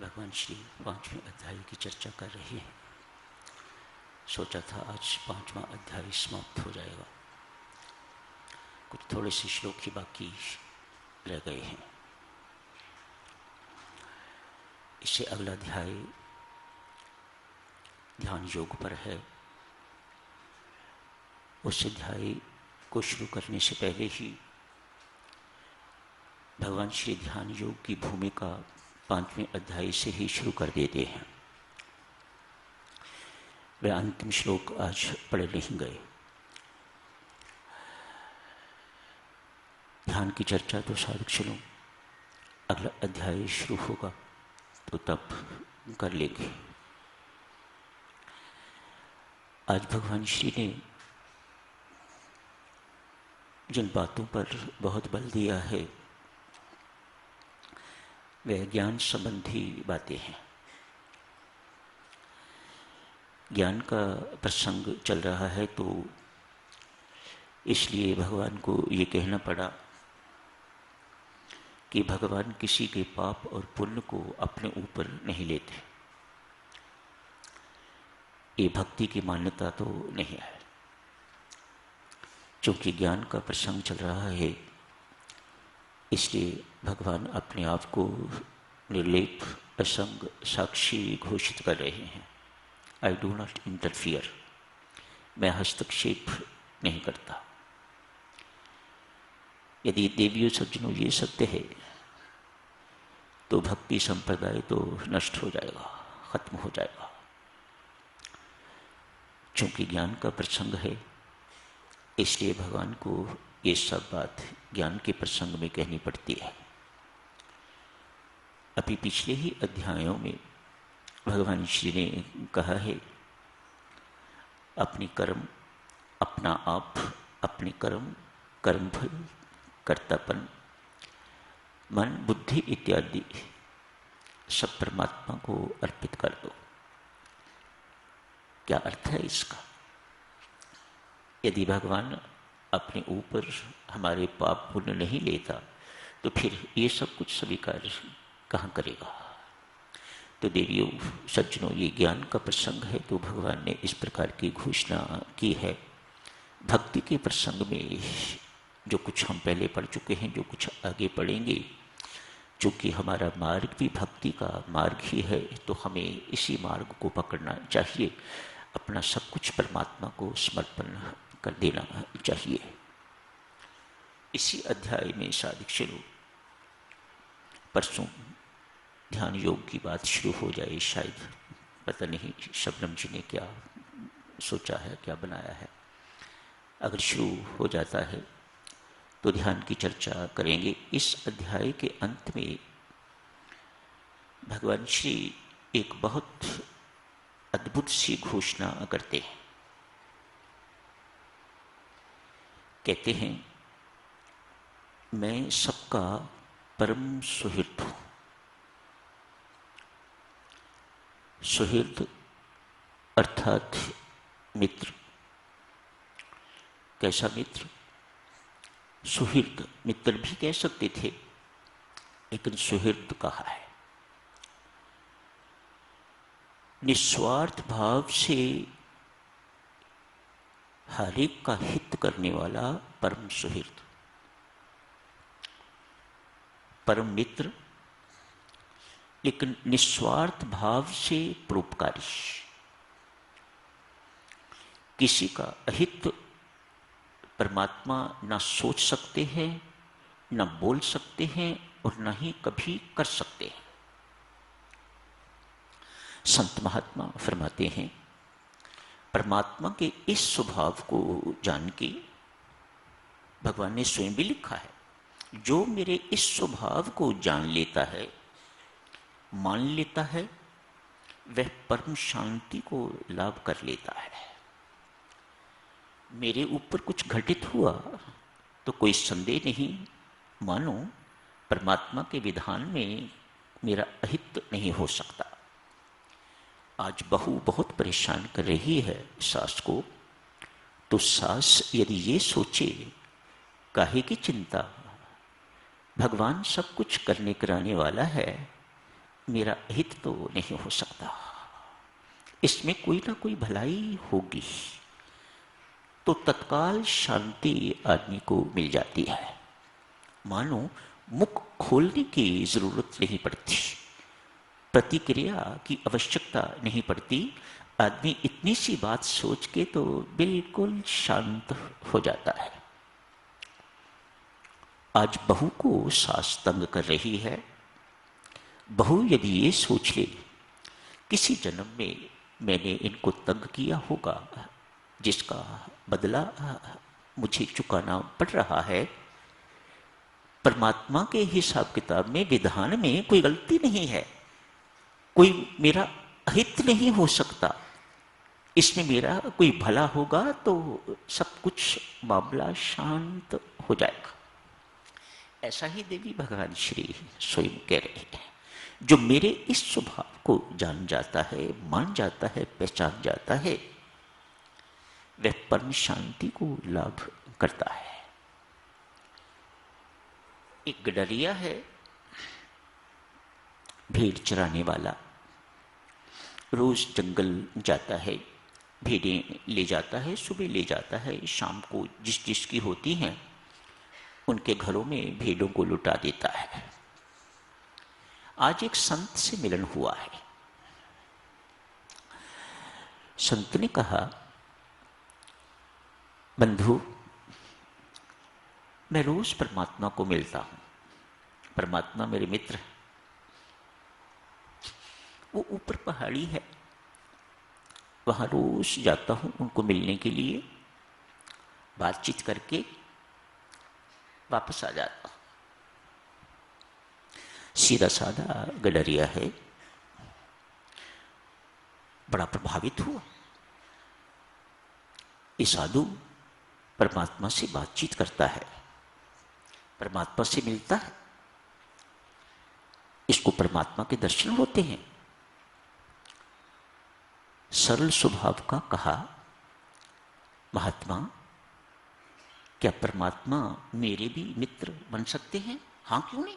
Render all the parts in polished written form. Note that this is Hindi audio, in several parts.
भगवान श्री 5वें अध्याय की चर्चा कर रहे हैं। सोचा था आज 5वां अध्याय समाप्त हो जाएगा, कुछ थोड़े से श्लोक ही बाकी रह गए हैं। इससे अगला अध्याय ध्यान योग पर है। उस अध्याय को शुरू करने से पहले ही भगवान श्री ध्यान योग की भूमिका 5वें अध्याय से ही शुरू कर देते हैं। वे अंतिम श्लोक आज पढ़ नहीं गए। ध्यान की चर्चा तो साधक चलो अगला अध्याय शुरू होगा तो तब कर लेंगे। आज भगवान श्री ने जिन बातों पर बहुत बल दिया है वह ज्ञान संबंधी बातें हैं। ज्ञान का प्रसंग चल रहा है तो इसलिए भगवान को ये कहना पड़ा कि भगवान किसी के पाप और पुण्य को अपने ऊपर नहीं लेते। ये भक्ति की मान्यता तो नहीं है। क्योंकि ज्ञान का प्रसंग चल रहा है इसलिए भगवान अपने आप को निर्लेप असंग साक्षी घोषित कर रहे हैं। आई डू नॉट इंटरफियर, मैं हस्तक्षेप नहीं करता। यदि देवियों सज्जनों ये सत्य है तो भक्ति संप्रदाय तो नष्ट हो जाएगा, खत्म हो जाएगा। क्योंकि ज्ञान का प्रसंग है इसलिए भगवान को ये सब बात ज्ञान के प्रसंग में कहनी पड़ती है। अभी पिछले ही अध्यायों में भगवान श्री ने कहा है अपने कर्म, अपना आप, अपने कर्म, कर्मफल, कर्तापन, मन, बुद्धि इत्यादि सब परमात्मा को अर्पित कर दो। क्या अर्थ है इसका? यदि भगवान अपने ऊपर हमारे पाप पुण्य नहीं लेता तो फिर ये सब कुछ स्वीकार कहाँ करेगा? तो देवियों सज्जनों ये ज्ञान का प्रसंग है तो भगवान ने इस प्रकार की घोषणा की है। भक्ति के प्रसंग में जो कुछ हम पहले पढ़ चुके हैं, जो कुछ आगे पढ़ेंगे, चूँकि हमारा मार्ग भी भक्ति का मार्ग ही है तो हमें इसी मार्ग को पकड़ना चाहिए। अपना सब कुछ परमात्मा को समर्पण कर देना चाहिए। इसी अध्याय में साधक चलो परसों ध्यान योग की बात शुरू हो जाए। शायद पता नहीं शबनम जी ने क्या सोचा है, क्या बनाया है। अगर शुरू हो जाता है तो ध्यान की चर्चा करेंगे। इस अध्याय के अंत में भगवान श्री एक बहुत अद्भुत सी घोषणा करते हैं। कहते हैं मैं सबका परम सुहृद हूं। सुहृद अर्थात मित्र। कैसा मित्र? सुहृद मित्र भी कह सकते थे लेकिन सुहृद कहा है। निस्वार्थ भाव से हर एक का हित करने वाला परम सुहृद, परम मित्र, लेकिन निस्वार्थ भाव से परोपकारी। किसी का अहित परमात्मा ना सोच सकते हैं, ना बोल सकते हैं और ना ही कभी कर सकते हैं। संत महात्मा फरमाते हैं परमात्मा के इस स्वभाव को जान के भगवान ने स्वयं भी लिखा है, जो मेरे इस स्वभाव को जान लेता है, मान लेता है, वह परम शांति को लाभ कर लेता है। मेरे ऊपर कुछ घटित हुआ तो कोई संदेह नहीं, मानो परमात्मा के विधान में मेरा अहित नहीं हो सकता। आज बहू बहुत परेशान कर रही है सास को, तो सास यदि ये सोचे काहे की चिंता, भगवान सब कुछ करने कराने वाला है, मेरा हित तो नहीं हो सकता, इसमें कोई ना कोई भलाई होगी, तो तत्काल शांति आदमी को मिल जाती है। मानो मुख खोलने की जरूरत नहीं पड़ती, प्रतिक्रिया की आवश्यकता नहीं पड़ती। आदमी इतनी सी बात सोच के तो बिल्कुल शांत हो जाता है। आज बहू को सास तंग कर रही है। बहू यदि ये सोच ले, किसी जन्म में मैंने इनको तंग किया होगा, जिसका बदला मुझे चुकाना पड़ रहा है। परमात्मा के हिसाब किताब में, विधान में कोई गलती नहीं है, कोई मेरा हित नहीं हो सकता, इसमें मेरा कोई भला होगा तो सब कुछ मामला शांत हो जाएगा। ऐसा ही देवी भगवान श्री स्वयं कह रहे हैं। जो मेरे इस स्वभाव को जान जाता है, मान जाता है, पहचान जाता है, वह परम शांति को लाभ करता है। एक गडरिया है, भेड़ चराने वाला, रोज जंगल जाता है, भेड़ें ले जाता है, सुबह ले जाता है, शाम को जिस जिसकी होती हैं उनके घरों में भेड़ों को लुटा देता है। आज एक संत से मिलन हुआ है। संत ने कहा, बंधु, मैं रोज परमात्मा को मिलता हूं, परमात्मा मेरे मित्र, वो ऊपर पहाड़ी है, वहां रोज जाता हूं उनको मिलने के लिए, बातचीत करके वापस आ जाता हूं। सीधा साधा गडरिया है, बड़ा प्रभावित हुआ। ये साधु परमात्मा से बातचीत करता है, परमात्मा से मिलता है, इसको परमात्मा के दर्शन होते हैं। सरल स्वभाव का कहा, महात्मा, क्या परमात्मा मेरे भी मित्र बन सकते हैं? हां, क्यों नहीं?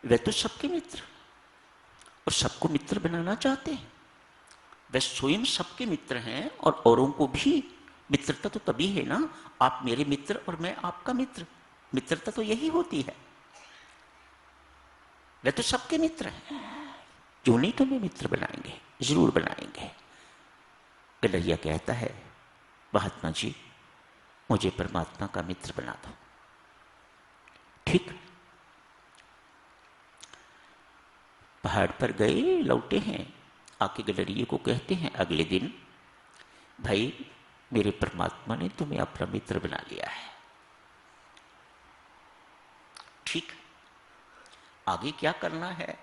वे तो सबके मित्र और सबको मित्र बनाना चाहते हैं। वे स्वयं सबके मित्र हैं और औरों को भी। मित्रता तो तभी है ना, आप मेरे मित्र और मैं आपका मित्र। मित्रता तो यही होती है। वे तो सबके मित्र हैं, क्यों नहीं तुम्हें मित्र बनाएंगे? जरूर बनाएंगे। गडरिया कहता है, महात्मा जी, मुझे परमात्मा का मित्र बना दो। ठीक। पहाड़ पर गए, लौटे हैं, आके गडरिये को कहते हैं अगले दिन, भाई, मेरे परमात्मा ने तुम्हें अपना मित्र बना लिया है। ठीक, आगे क्या करना है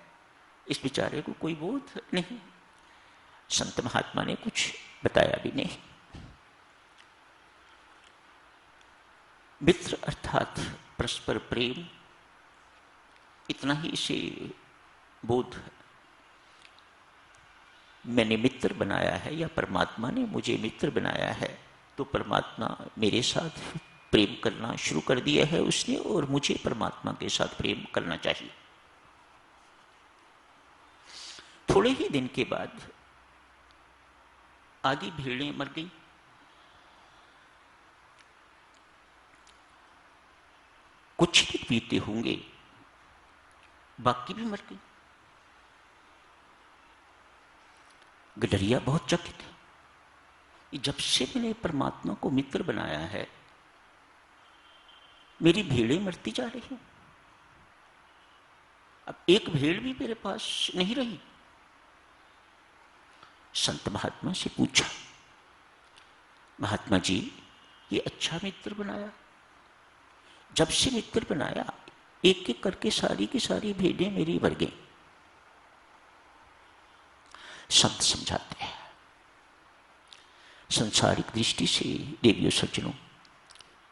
इस बेचारे को कोई बोध नहीं। संत महात्मा ने कुछ बताया भी नहीं। मित्र अर्थात परस्पर प्रेम, इतना ही इसे बोध है। मैंने मित्र बनाया है या परमात्मा ने मुझे मित्र बनाया है, तो परमात्मा मेरे साथ प्रेम करना शुरू कर दिया है उसने, और मुझे परमात्मा के साथ प्रेम करना चाहिए। थोड़े ही दिन के बाद आधी भेड़ें मर गई। कुछ दिन बीते होंगे, बाकी भी मर गई। गडरिया बहुत चकित है, जब से मैंने परमात्मा को मित्र बनाया है, मेरी भेड़ें मरती जा रही हैं। अब एक भेड़ भी मेरे पास नहीं रही। संत महात्मा से पूछा, महात्मा जी, ये अच्छा मित्र बनाया, जब से मित्र बनाया एक एक करके सारी की सारी भेड़ें मेरी मर गई। संत समझाते हैं, संसारिक दृष्टि से देवियों सज्जनों,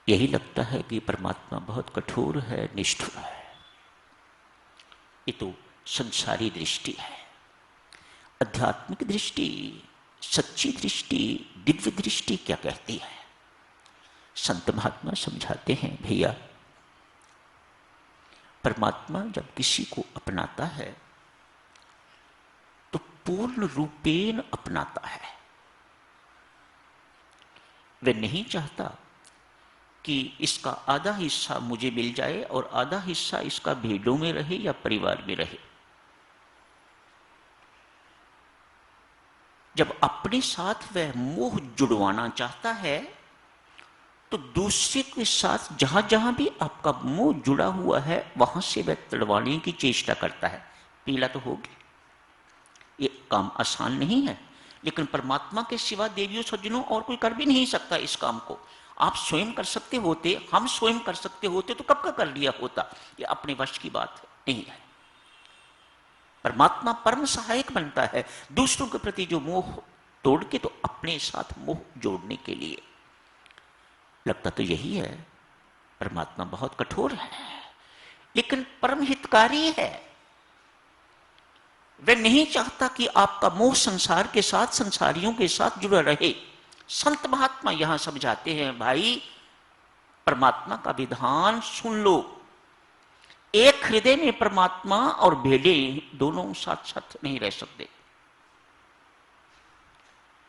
यही लगता है कि परमात्मा बहुत कठोर है, निष्ठुर है। ये तो संसारी दृष्टि है। आध्यात्मिक दृष्टि, सच्ची दृष्टि, दिव्य दृष्टि क्या कहती है? संत महात्मा समझाते हैं, भैया, परमात्मा जब किसी को अपनाता है तो पूर्ण रूपेण अपनाता है। वह नहीं चाहता कि इसका आधा हिस्सा मुझे मिल जाए और आधा हिस्सा इसका भेड़ों में रहे या परिवार में रहे। जब अपने साथ वह मोह जुड़वाना चाहता है तो दूसरे के साथ जहां जहां भी आपका मोह जुड़ा हुआ है वहां से वह तड़वाने की चेष्टा करता है। पीला तो होगी, ये काम आसान नहीं है, लेकिन परमात्मा के सिवा देवियों सज्जनों और कोई कर भी नहीं सकता इस काम को। आप स्वयं कर सकते होते, हम स्वयं कर सकते होते तो कब का कर लिया होता। ये अपने वश की बात नहीं है। परमात्मा परम सहायक बनता है दूसरों के प्रति जो मोह तोड़ के तो अपने साथ मोह जोड़ने के लिए। लगता तो यही है, परमात्मा बहुत कठोर है लेकिन परम हितकारी है। वह नहीं चाहता कि आपका मोह संसार के साथ, संसारियों के साथ जुड़ा रहे। संत महात्मा यहां समझाते हैं, भाई परमात्मा का विधान सुन लो। एक हृदय में परमात्मा और भेड़े दोनों साथ साथ नहीं रह सकते।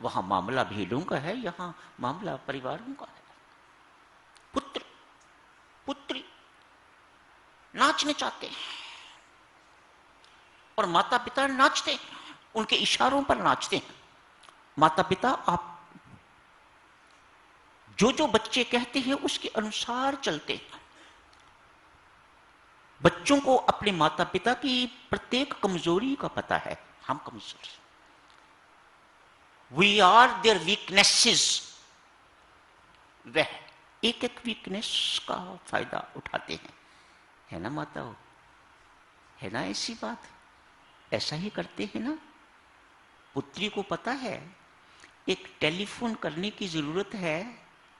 वहां मामला भेड़ों का है, यहां मामला परिवारों का है। पुत्र पुत्री नाचने चाहते हैं और माता पिता नाचते हैं, उनके इशारों पर नाचते हैं। माता पिता आप जो जो बच्चे कहते हैं उसके अनुसार चलते हैं। बच्चों को अपने माता पिता की प्रत्येक कमजोरी का पता है। हम कमजोर, वी आर देयर वीकनेसेस। वह एक एक वीकनेस का फायदा उठाते हैं, है ना माता हो, है ना ऐसी बात, ऐसा ही करते हैं ना। पुत्री को पता है एक टेलीफोन करने की जरूरत है।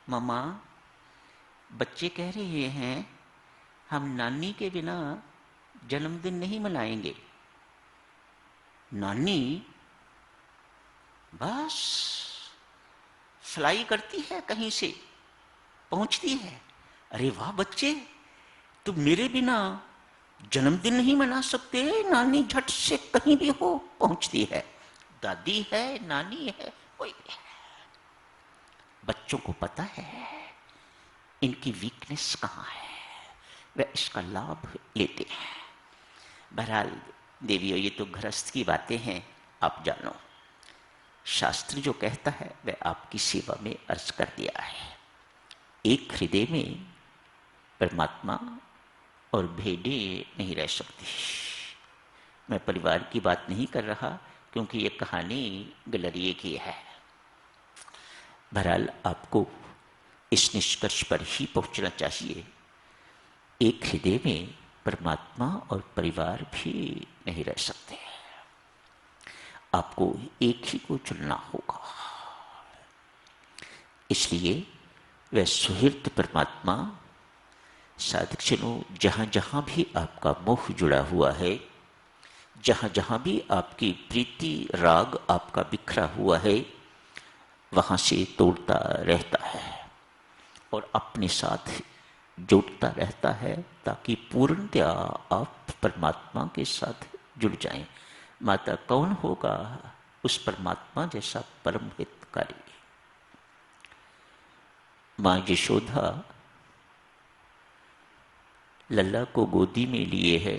मामा बच्चे कह रहे हैं हम नानी के बिना जन्मदिन नहीं मनाएंगे। नानी बस फ्लाई करती है, कहीं से पहुंचती है। अरे वाह बच्चे, तुम मेरे बिना जन्मदिन नहीं मना सकते। नानी झट से कहीं भी हो पहुंचती है, दादी है, नानी है, कोई भी है। बच्चों को पता है इनकी वीकनेस कहां है, वह इसका लाभ लेते हैं। बहरहाल देवियों, ये तो गृहस्थ की बातें हैं, आप जानो। शास्त्र जो कहता है वह आपकी सेवा में अर्ज कर दिया है। एक हृदय में परमात्मा और भेड़े नहीं रह सकती। मैं परिवार की बात नहीं कर रहा क्योंकि ये कहानी गलरिये की है। बहरहाल आपको इस निष्कर्ष पर ही पहुंचना चाहिए, एक हृदय में परमात्मा और परिवार भी नहीं रह सकते। आपको एक ही को चुनना होगा। इसलिए वह सुहृद परमात्मा साधक जनों, जहां जहां भी आपका मोह जुड़ा हुआ है, जहां जहां भी आपकी प्रीति राग आपका बिखरा हुआ है, वहां से तोड़ता रहता है और अपने साथ जोड़ता रहता है ताकि पूर्णतया आप परमात्मा के साथ जुड़ जाएं। माता कौन होगा उस परमात्मा जैसा परम हितकारी। मां यशोदा लल्ला को गोदी में लिए है,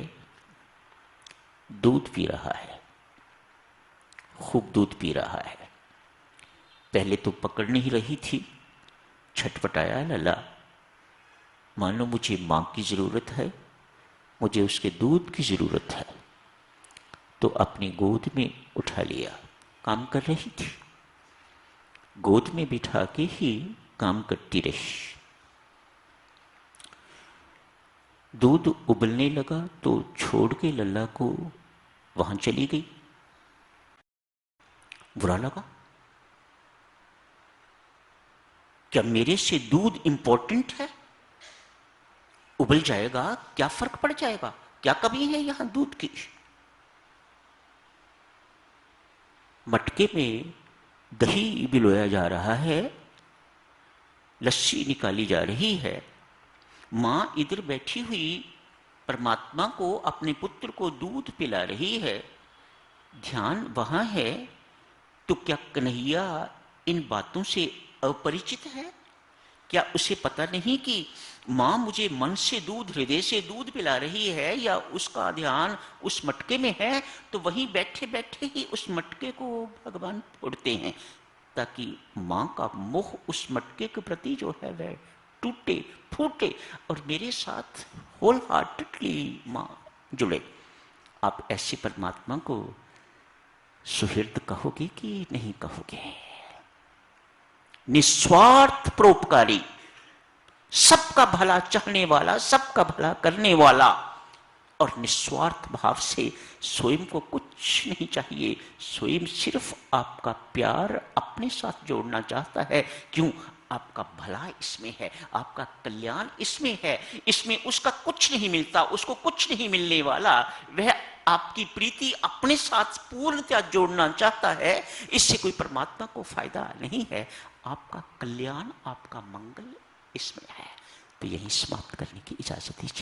दूध पी रहा है, खूब दूध पी रहा है। पहले तो पकड़ नहीं रही थी, छटपटाया लल्ला, मानो मुझे मां की जरूरत है, मुझे उसके दूध की जरूरत है। तो अपनी गोद में उठा लिया। काम कर रही थी, गोद में बिठा के ही काम करती रही। दूध उबलने लगा तो छोड़ के लल्ला को वहां चली गई। बुरा लगा, क्या मेरे से दूध इंपॉर्टेंट है? उबल जाएगा, क्या फर्क पड़ जाएगा, क्या कमी है यहां दूध की? मटके में दही बिलोया जा रहा है, लस्सी निकाली जा रही है। मां इधर बैठी हुई परमात्मा को अपने पुत्र को दूध पिला रही है, ध्यान वहां है, तो क्या कन्हैया इन बातों से अपरिचित है? क्या उसे पता नहीं कि मां मुझे मन से दूध, हृदय से दूध पिला रही है, या उसका ध्यान उस मटके में है, तो वहीं बैठे बैठे ही उस मटके को भगवान फोड़ते हैं, ताकि मां का मोह उस मटके के प्रति जो है वह टूटे फूटे और मेरे साथ होल हार्टेडली मां जुड़े। आप ऐसे परमात्मा को सुहृद कहोगे कि नहीं कहोगे? निस्वार्थ परोपकारी, सबका भला चाहने वाला, सबका भला करने वाला, और निस्वार्थ भाव से स्वयं को कुछ नहीं चाहिए, स्वयं सिर्फ आपका प्यार अपने साथ जोड़ना चाहता है। क्यों? आपका भला इसमें है, आपका कल्याण इसमें है, इसमें उसका कुछ नहीं मिलता, उसको कुछ नहीं मिलने वाला, वह आपकी प्रीति अपने साथ पूर्णतः जोड़ना चाहता है। इससे कोई परमात्मा को फायदा नहीं है। आपका कल्याण, आपका मंगल इसमें है। तो यही समाप्त करने की इजाजत दीजिए।